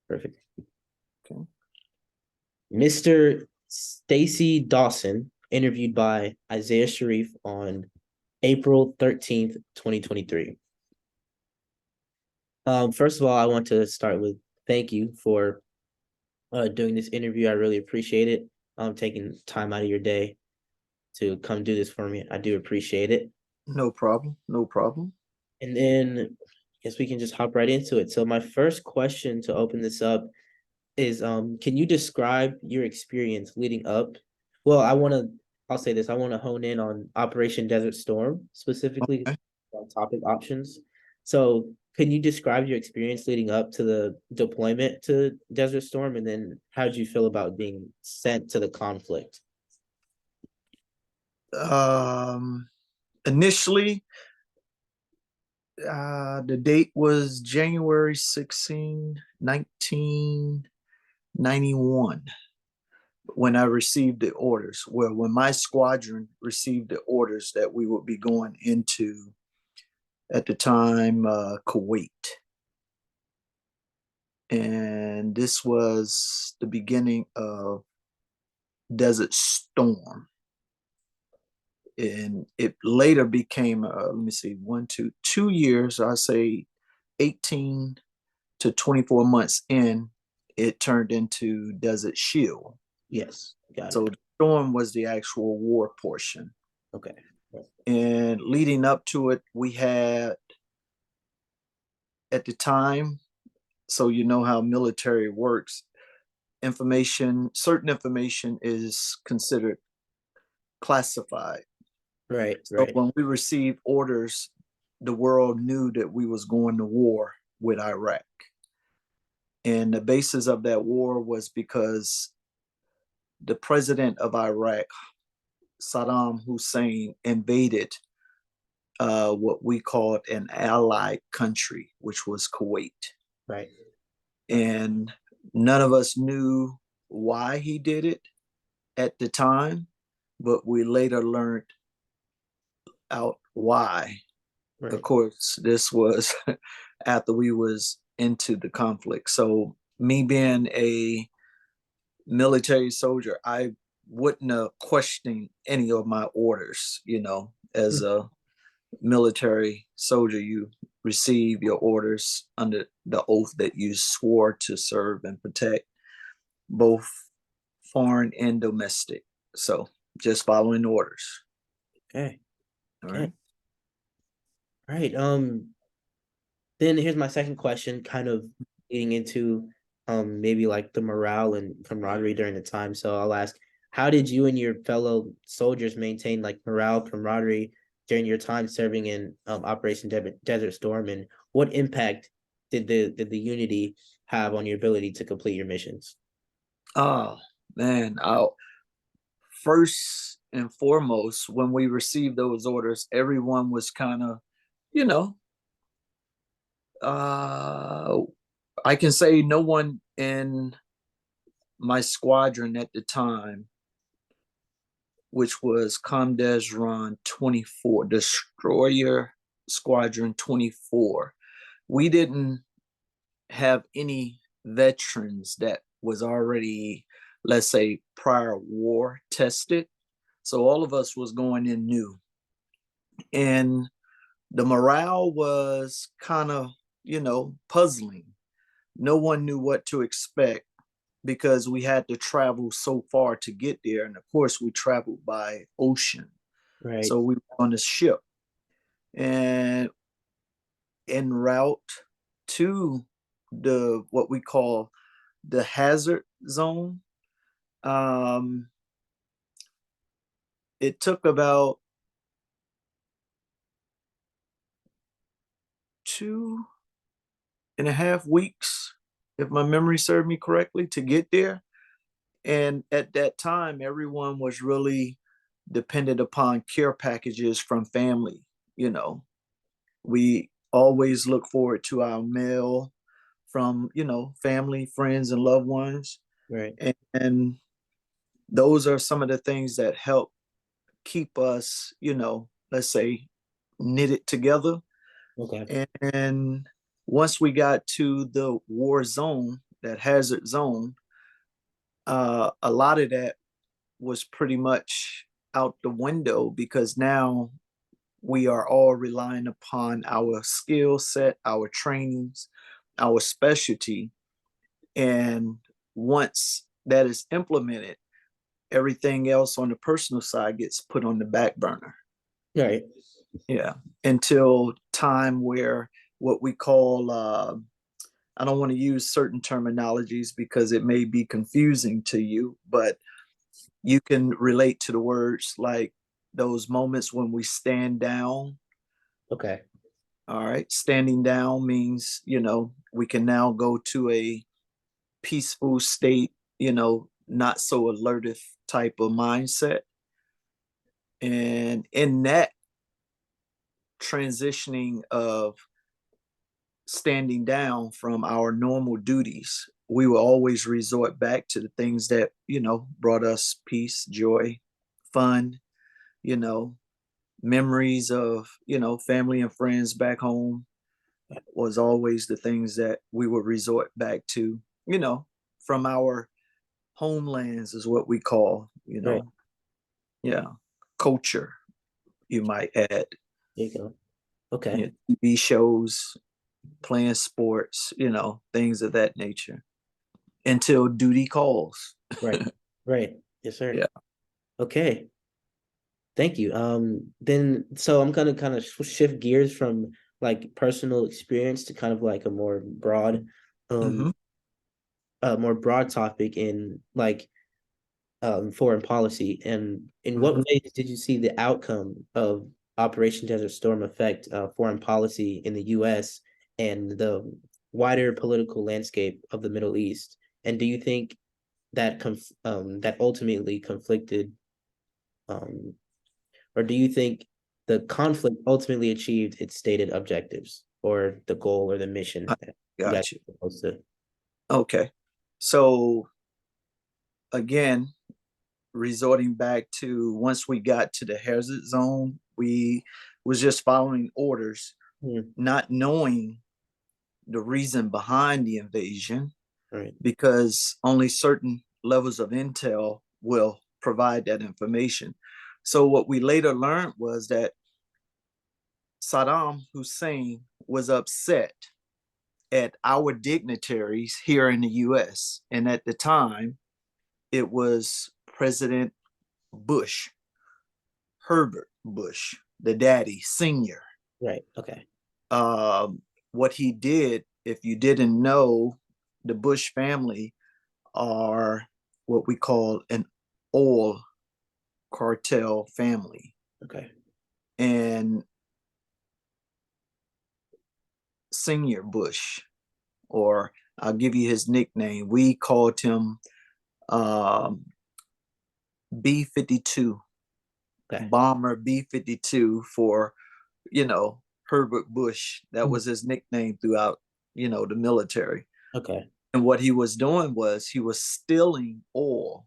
Perfect. Okay. Mr. Stacy Dawson, interviewed by Isaiah Sharif on April 13th, 2023. First of all, I want to start with thank you for doing this interview. I really appreciate it. Taking time out of your day to come do this for me. I do appreciate it. No problem. No problem. And then I guess we can just hop right into it. So my first question to open this up is can you describe your experience leading up? Well, I'll say this. I want to hone in on Operation Desert Storm, specifically Okay. on topic options. So can you describe your experience leading up to the deployment to Desert Storm, and then how did you feel about being sent to the conflict? Initially, the date was January 16, 1991, when I received the orders. Well, when my squadron received the orders that we would be going into, at the time, Kuwait. And this was the beginning of Desert Storm. And it later became, let me see, 2 years, I say 18 to 24 months in, it turned into Desert Shield. Yes, got So it. the storm was the actual war portion. Okay. And leading up to it, we had, at the time, so you know how military works, certain information is considered classified. Right, So right. when we received orders, the world knew that we was going to war with Iraq. And the basis of that war was because the president of Iraq, Saddam Hussein, invaded what we called an allied country, which was Kuwait. Right. And none of us knew why he did it at the time, but we later learned out why. Right. Of course, this was after we was into the conflict. So me being a military soldier, I wouldn't have questioned any of my orders. As a military soldier, you receive your orders under the oath that you swore to serve and protect, both foreign and domestic. So just following orders. Okay. All Okay. right. Right. Then here's my second question, kind of leading into maybe like the morale and camaraderie during the time. So I'll ask, how did you and your fellow soldiers maintain like morale, camaraderie during your time serving in Operation Desert Storm, and what impact did the unity have on your ability to complete your missions? Oh man, first and foremost, when we received those orders, everyone was kind of, you know, uh, I can say no one in my squadron at the time, which was Comdesron 24, Destroyer Squadron 24, we didn't have any veterans that was already, let's say, prior war tested. So all of us was going in new. And the morale was kind of, puzzling. No one knew what to expect because we had to travel so far to get there. And of course, we traveled by ocean. Right. So we were on the ship. And en route to the what we call the hazard zone, um, it took about 2.5 weeks, if my memory served me correctly, to get there. And at that time, everyone was really dependent upon care packages from family. We always look forward to our mail from, family, friends, and loved ones. Right. And those are some of the things that help keep us, let's say, knitted together. Okay. And once we got to the war zone, that hazard zone, a lot of that was pretty much out the window because now we are all relying upon our skill set, our trainings, our specialty. And once that is implemented, everything else on the personal side gets put on the back burner. Right. Yeah. Until time where what we call, I don't want to use certain terminologies because it may be confusing to you, but you can relate to the words like those moments when we stand down. Okay. All right. Standing down means, we can now go to a peaceful state, not so alertive type of mindset. And in that transitioning of standing down from our normal duties, we will always resort back to the things that, brought us peace, joy, fun, you know, memories of, family and friends back home was always the things that we would resort back to, from our homelands is what we call, Right. yeah, culture, you might add. There you go. Okay. Yeah, TV shows, playing sports, things of that nature until duty calls. Right. Right. Yes, sir. Yeah. Okay. Thank you. Then so I'm gonna kind of shift gears from like personal experience to kind of like Mm-hmm. um, more broad topic in like foreign policy. And in what Mm-hmm. ways did you see the outcome of Operation Desert Storm affect foreign policy in the U.S. and the wider political landscape of the Middle East? And do you think that that ultimately conflicted, um, or do you think the conflict ultimately achieved its stated objectives or the goal or the mission I that you guys got you. were supposed to? Okay. So again, resorting back to once we got to the hazard zone, we was just following orders, Hmm. not knowing the reason behind the invasion, Right. because only certain levels of intel will provide that information. So what we later learned was that Saddam Hussein was upset at our dignitaries here in the US. And at the time, it was President Bush, Herbert Bush, the daddy, senior. Right. Okay. What he did, if you didn't know, the Bush family are what we call an oil cartel family. Okay. And Senior Bush, or I'll give you his nickname, we called him um, B-52, Okay. Bomber B-52 for, Herbert Bush. That was his nickname throughout, the military. Okay. And what he was doing was he was stealing oil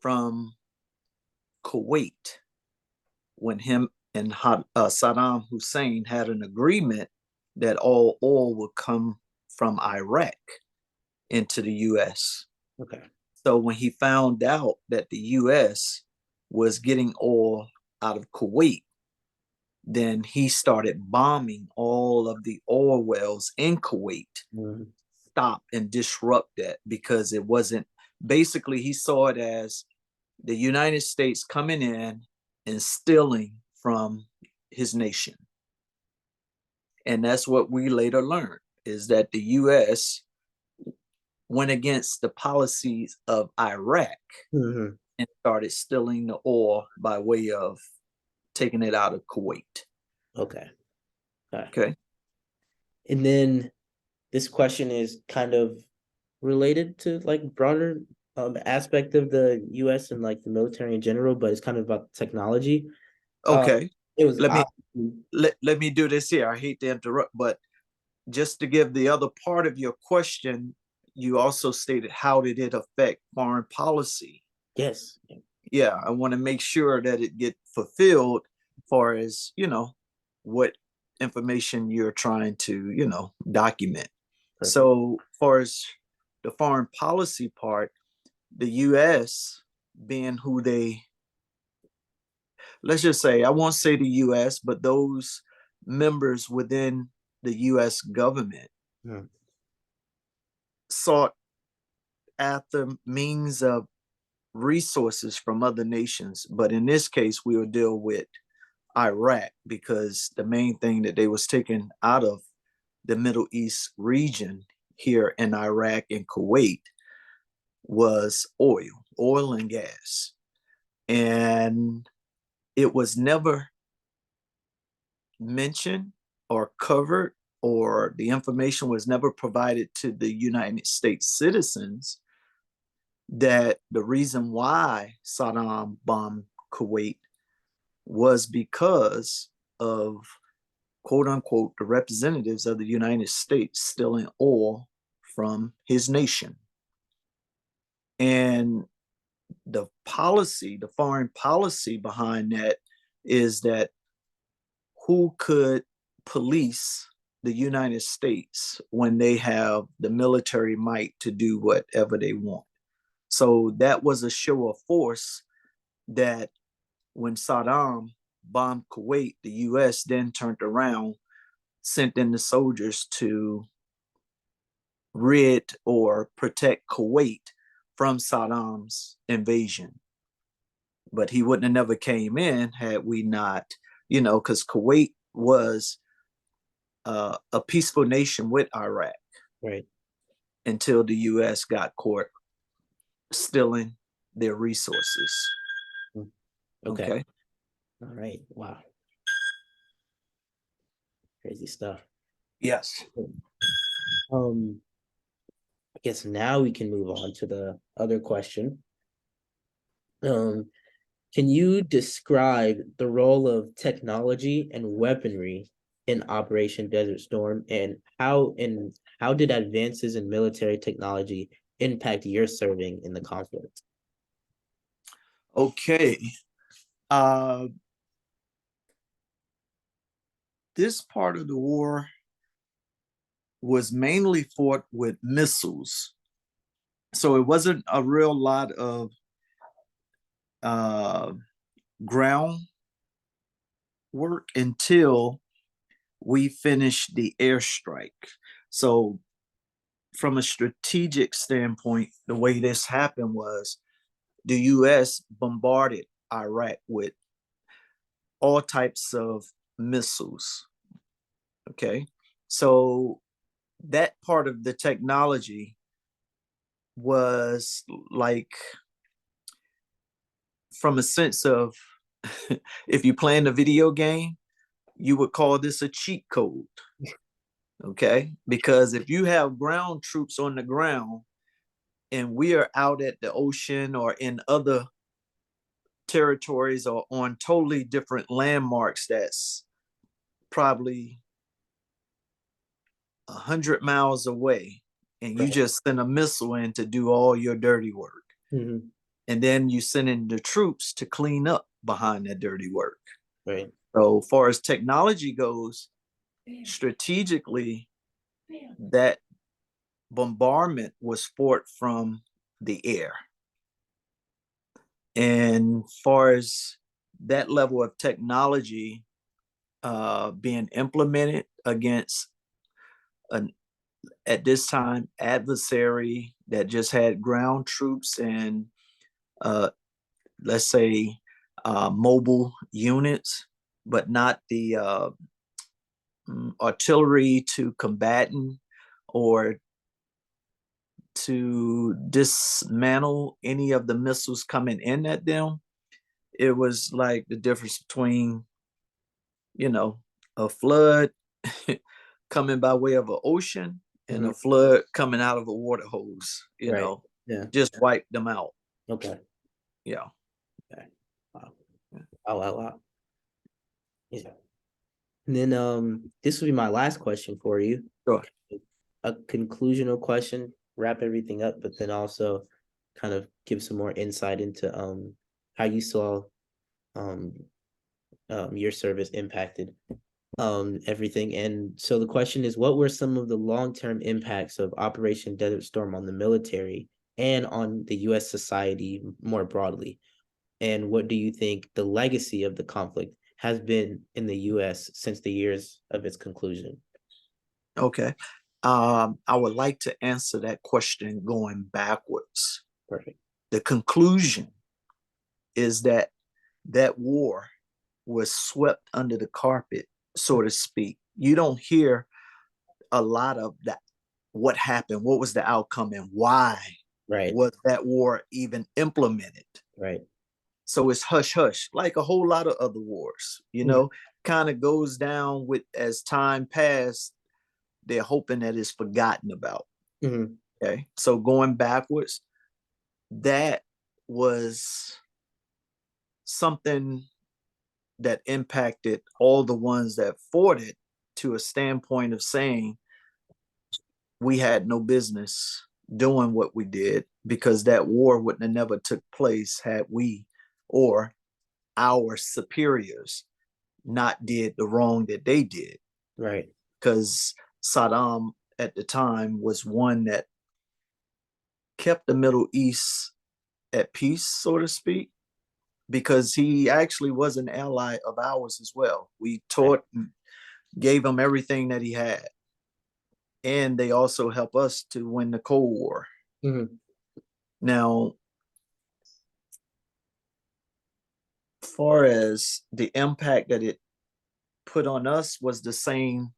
from Kuwait when him and Saddam Hussein had an agreement that all oil would come from Iraq into the US. Okay. So when he found out that the US was getting oil out of Kuwait, then he started bombing all of the oil wells in Kuwait, Mhm. stop and disrupt that because it wasn't, basically, he saw it as the United States coming in and stealing from his nation. And that's what we later learned is that the US went against the policies of Iraq Mhm. and started stealing the oil by way of taking it out of Kuwait. Okay. Okay. Okay. And then this question is kind of related to like broader aspect of the US and like the military in general, but it's kind of about technology. Uh Okay. it was Let me let me do this here. I hate to interrupt, but just to give the other part of your question, you also stated how did it affect foreign policy? yes. Yeah, I want to make sure that it get fulfilled as far as, what information you're trying to, document. Perfect. So far as the foreign policy part, the U.S. being who they, let's just say, I won't say the U.S., but those members within the U.S. government Hmm. sought after means of resources from other nations. But in this case, we will deal with Iraq, because the main thing that they was taking out of the Middle East region here in Iraq and Kuwait was oil and gas. And it was never mentioned or covered, or the information was never provided to the United States citizens that the reason why Saddam bombed Kuwait was because of, quote unquote, the representatives of the United States stealing oil from his nation. And the policy, the foreign policy behind that is that who could police the United States when they have the military might to do whatever they want? So that was a show of force that when Saddam bombed Kuwait, the US then turned around, sent in the soldiers to rid or protect Kuwait from Saddam's invasion. But he wouldn't have never came in had we not, because Kuwait was a peaceful nation with Iraq. Right. Until the US got caught stealing their resources. Okay. Okay. All right. Wow. Crazy stuff. Yes. I guess now we can move on to the other question. Um, can you describe the role of technology and weaponry in Operation Desert Storm, and how did advances in military technology impact your serving in the conflict? Okay. This part of the war was mainly fought with missiles. So it wasn't a real lot of uh, ground work until we finished the airstrike. So, from a strategic standpoint, the way this happened was the US bombarded Iraq with all types of missiles. Okay. So, that part of the technology was like, from a sense of, if you playing a video game, you would call this a cheat code. Okay. Because if you have ground troops on the ground and we are out at the ocean or in other territories or on totally different landmarks that's probably 100 miles away, and you Right. just send a missile in to do all your dirty work. Mm-hmm. And then you send in the troops to clean up behind that dirty work. Right. So, far as technology goes, strategically, that bombardment was fought from the air. And far as that level of technology being implemented against an, at this time, adversary that just had ground troops and let's say mobile units, but not the artillery to combatant or to dismantle any of the missiles coming in at them. It was like the difference between, a flood coming by way of an ocean and Mm-hmm. a flood coming out of a water hose, Right. Yeah. just wipe them out. Okay. Yeah. Okay. Wow. Wow. Wow. Wow. Yeah. And then this will be my last question for you. Sure. A conclusional question, wrap everything up, but then also kind of give some more insight into how you saw um your service impacted everything. And so the question is, what were some of the long-term impacts of Operation Desert Storm on the military and on the US society more broadly? And what do you think the legacy of the conflict has been in the US since the years of its conclusion? Okay. I would like to answer that question going backwards. Perfect. The conclusion is that that war was swept under the carpet, so to speak. You don't hear a lot of that. What happened? What was the outcome? And why Right. was that war even implemented? Right. So it's hush hush, like a whole lot of other wars, kind of goes down with as time passed. They're hoping that it's forgotten about. Mm-hmm. Okay. So going backwards, that was something that impacted all the ones that fought it to a standpoint of saying we had no business doing what we did because that war wouldn't have never took place had we or our superiors not did the wrong that they did. Right. Because Saddam at the time was one that kept the Middle East at peace, so to speak, because he actually was an ally of ours as well. We Right. taught and gave him everything that he had. And they also helped us to win the Cold War. Mm-hmm. Now, far as the impact that it put on us was the same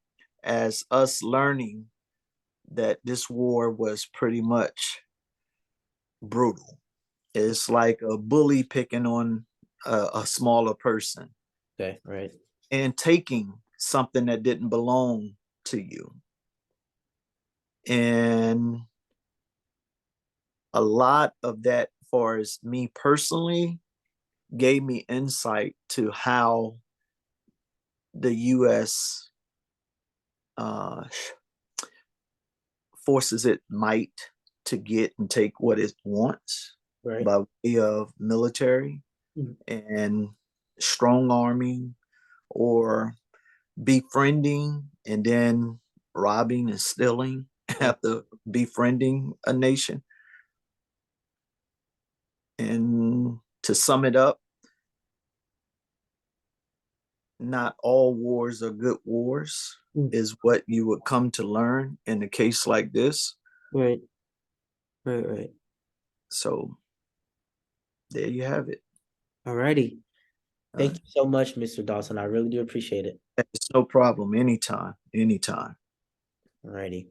as us learning that this war was pretty much brutal. It's like a bully picking on a smaller person Okay. Right. and taking something that didn't belong to you. And a lot of that, as far as me personally, gave me insight to how the U.S. Uh, forces it might to get and take what it wants Right. by way of military Mm-hmm. and strong arming or befriending and then robbing and stealing after befriending a nation. And to sum it up, not all wars are good wars, Mm-hmm. is what you would come to learn in a case like this. Right. Right. Right. So there you have it. All righty. Uh, Thank you so much, Mr. Dawson. I really do appreciate it. it's no problem. Anytime. Anytime. All righty.